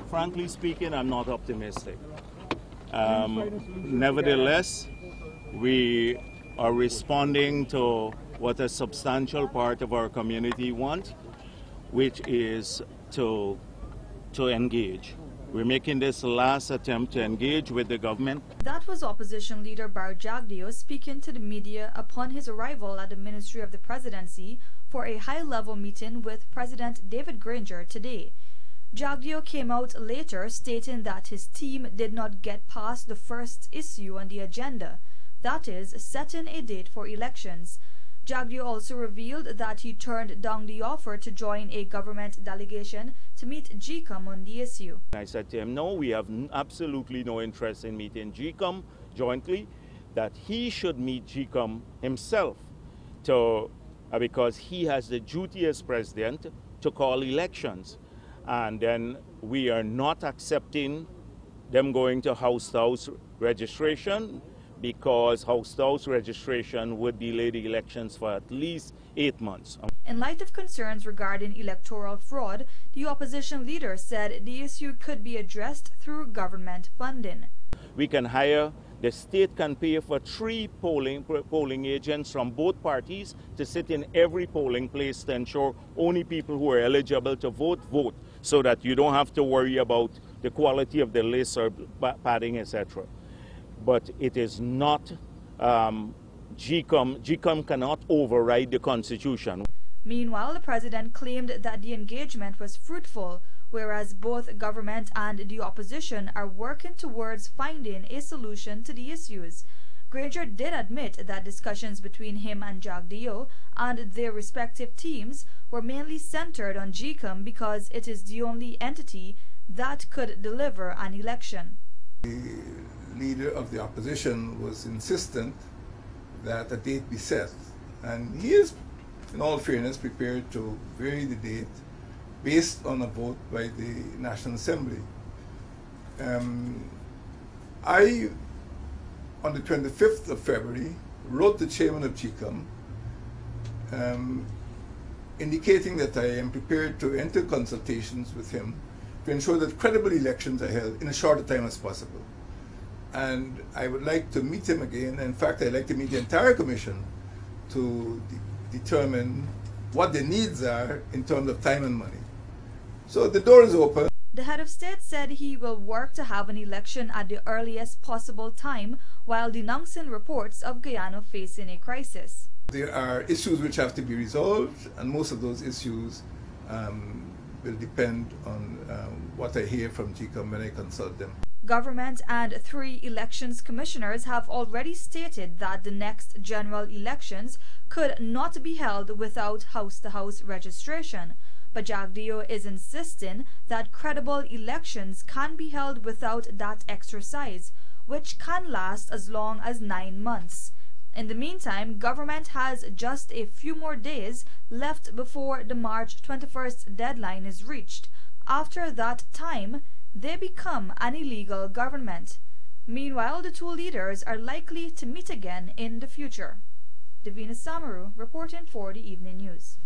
frankly speaking, I'm not optimistic. Nevertheless, we are responding to what a substantial part of our community want, which is to engage. We're making this last attempt to engage with the government. That was opposition leader Jagdeo speaking to the media upon his arrival at the Ministry of the Presidency for a high-level meeting with President David Granger today. Jagdeo came out later stating that his team did not get past the first issue on the agenda, that is, setting a date for elections. Jagdeo also revealed that he turned down the offer to join a government delegation to meet GCOM on the issue. I said to him, no, we have absolutely no interest in meeting GCOM jointly, that he should meet GCOM himself because he has the duty as president to call elections. And then we are not accepting them going to house-to-house registration, because house-to-house registration would delay the elections for at least 8 months. In light of concerns regarding electoral fraud, the opposition leader said the issue could be addressed through government funding. We can hire, the state can pay for 3 polling agents from both parties to sit in every polling place to ensure only people who are eligible to vote, vote, so that you don't have to worry about the quality of the list or padding, etc. But it is not GCOM. GCOM cannot override the Constitution. Meanwhile, the president claimed that the engagement was fruitful, whereas both government and the opposition are working towards finding a solution to the issues. Granger did admit that discussions between him and Jagdeo and their respective teams were mainly centered on GCOM because it is the only entity that could deliver an election. The leader of the opposition was insistent that a date be set, and he is, in all fairness, prepared to vary the date based on a vote by the National Assembly. I, on the 25th of February, wrote the chairman of GCOM indicating that I am prepared to enter consultations with him to ensure that credible elections are held in as short a time as possible. And I would like to meet him again. In fact, I'd like to meet the entire commission to determine what the needs are in terms of time and money. So the door is open. The head of state said he will work to have an election at the earliest possible time while denouncing reports of Guyana facing a crisis. There are issues which have to be resolved, and most of those issues will depend on what I hear from GCOM when I consult them. Government and 3 elections commissioners have already stated that the next general elections could not be held without house-to-house registration. But Jagdeo is insisting that credible elections can be held without that exercise, which can last as long as 9 months. In the meantime, government has just a few more days left before the March 21st deadline is reached. After that time, they become an illegal government. Meanwhile, the 2 leaders are likely to meet again in the future. Davina Samaru reporting for the Evening News.